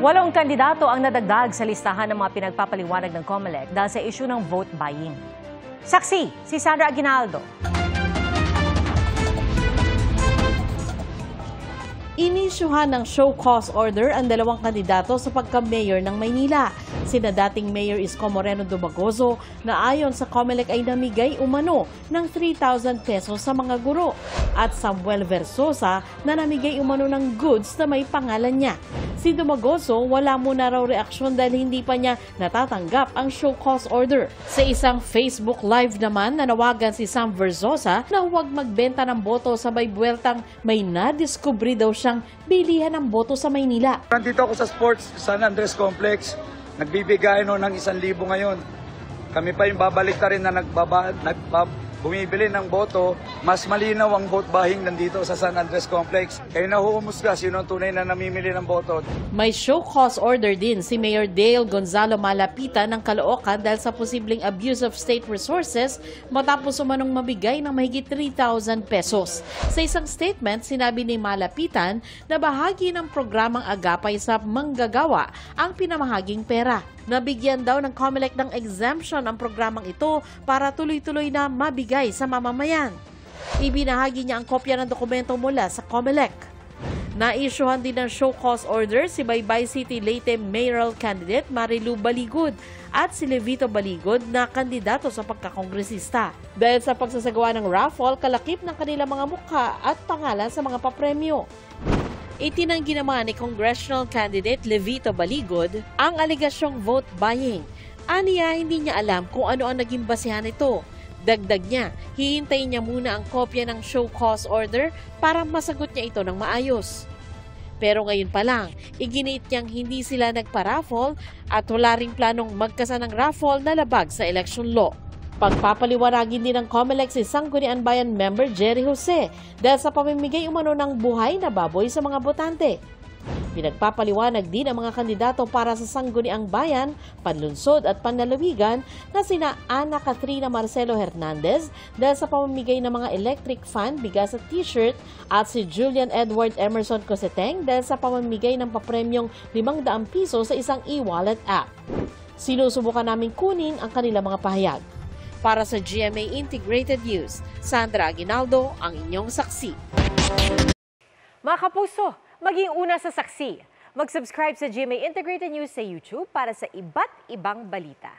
8 kandidato ang nadagdag sa listahan ng mga pinagpapaliwanag ng COMELEC dahil sa issue ng vote buying. Saksi, si Sandra Aguinaldo. Inisyuhan ng show cause order ang 2 kandidato sa pagka-mayor ng Maynila. Sina dating Mayor Isko Moreno Dumagoso na ayon sa COMELEC ay namigay umano ng 3,000 pesos sa mga guro at Samuel Versosa na namigay umano ng goods na may pangalan niya. Si Dumagoso wala muna raw reaksyon dahil hindi pa niya natatanggap ang show cause order. Sa isang Facebook Live naman, nanawagan si Sam Versosa na huwag magbenta ng boto sa may buweltang may nadiskubre daw siyang bilihan ng boto sa Maynila. Nandito ako sa Sports San Andres Complex. Nagbibigay ng 1,000 ngayon. Kami pa yung babalik na rin na bumibili ng boto. Mas malinaw ang vote buying nandito sa San Andres Complex. Kayo na humusga sino ang tunay na namimili ng boto. May show cause order din si Mayor Dale Gonzalo Malapitan ng Caloocan dahil sa posibleng abuse of state resources matapos umanong mabigay ng mahigit 3,000 pesos. Sa isang statement, sinabi ni Malapitan na bahagi ng programang agapay sa manggagawa ang pinamahaging pera. Nabigyan daw ng COMELEC ng exemption ang programang ito para tuloy-tuloy na mabigay sa mamamayan. Ibinahagi niya ang kopya ng dokumento mula sa COMELEC. Naisyuhan din ng show cause order si Baybay City Leyte mayoral candidate Marilu Baligod at si Levito Baligod na kandidato sa pagkakongresista. Dahil sa pagsasagawa ng raffle, kalakip ng kanilang mga mukha at pangalan sa mga papremyo. Itinanggi naman ni congressional candidate Levito Baligod ang alegasyong vote buying. Aniya, hindi niya alam kung ano ang naging basehan nito. Dagdag niya, hihintayin niya muna ang kopya ng show cause order para masagot niya ito ng maayos. Pero ngayon pa lang, iginiit niyang hindi sila nagpa-raffle at wala ring planong magkasa ng raffle na labag sa election law. Pagpapaliwanagin din ng COMELEC si Sangguniang Bayan member Jerry Jose dahil sa pamimigay umano ng buhay na baboy sa mga botante. Pinagpapaliwanag din ang mga kandidato para sa Sangguniang Bayan, Panlunsod at Panlalawigan na sina Ana Katrina Marcelo Hernandez dahil sa pamimigay ng mga electric fan, bigas at t-shirt at si Julian Edward Emerson Coseteng dahil sa pamimigay ng papremyong 500 piso sa isang e-wallet app. Sinusubukan namin kunin ang kanilang mga pahayag. Para sa GMA Integrated News, Sandra Aguinaldo ang inyong saksi. Mga kapuso, maging una sa saksi. Mag-subscribe sa GMA Integrated News sa YouTube para sa iba't ibang balita.